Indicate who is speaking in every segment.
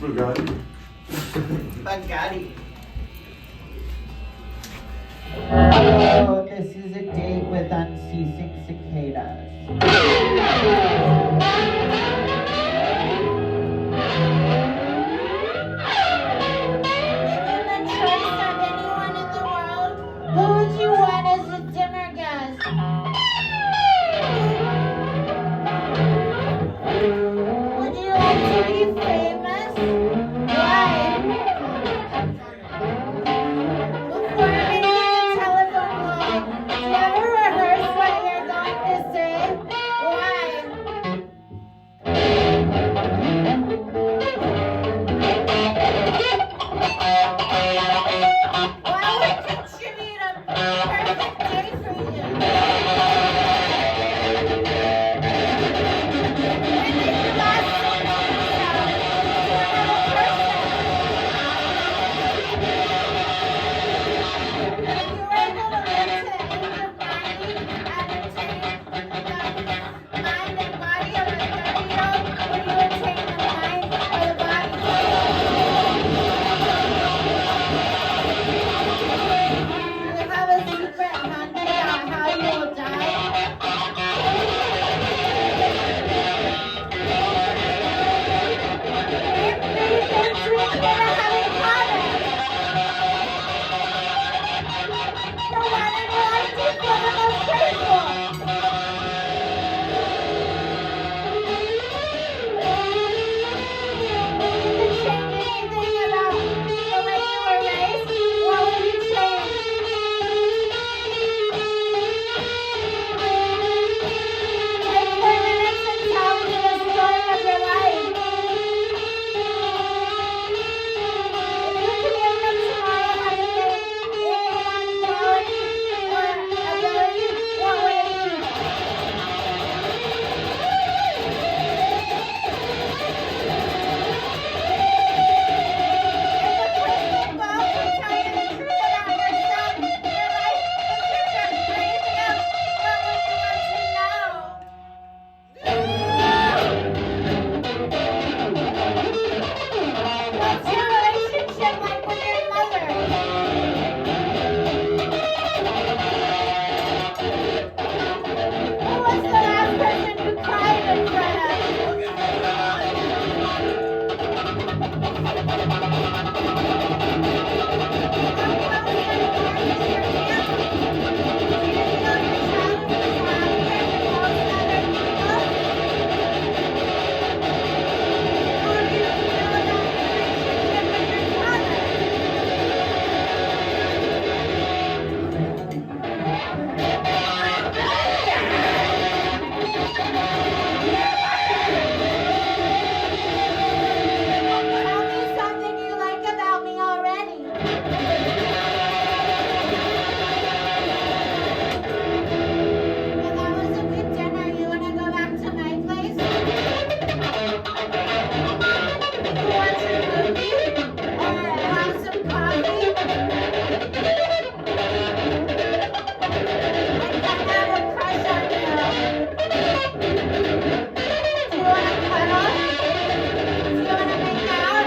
Speaker 1: Spaghetti.
Speaker 2: Oh, this is a date with Unceasing Cicadas.
Speaker 3: Given the choice of anyone in the world, who would you want as a dinner guest? Would you like to be famous? Why? Before making a telephone call, do you ever rehearse what you're going to say? Why? What would contribute a perfect day for you? When did you last compare yourself to another person? If you were able to live to the age of 90 and attain the mind and body of a 30-year-old, would you attain the mind or the body? Do you have a secret hunch about how you will die? Name three things we never have in common. For one in your life, do you feel the most grateful? If you could change anything about the way you were raised, what would you change? Take 4 minutes and tell me the story of your life. If you could wake up tomorrow having gained any one quality or ability, what would it be? If a crystal ball could tell you the truth about yourself, your life, the future, or anything else, what would you want to know? What's your relationship like with your mother? Who was the last person you cried in front of? How close and warm is your family? Do you feel your childhood was happier than most other people? How do you feel about your relationship with your father? Tell me something you like about me already. Well, that was a good dinner. You want to go back to my place? You watch a movie? Or have some coffee? I kinda have a crush on you. Do you want to cuddle? Do you want to make out?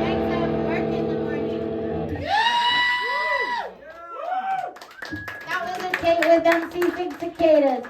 Speaker 3: Thanks, I have work in the morning. That was a date with Unceasing Cicadas.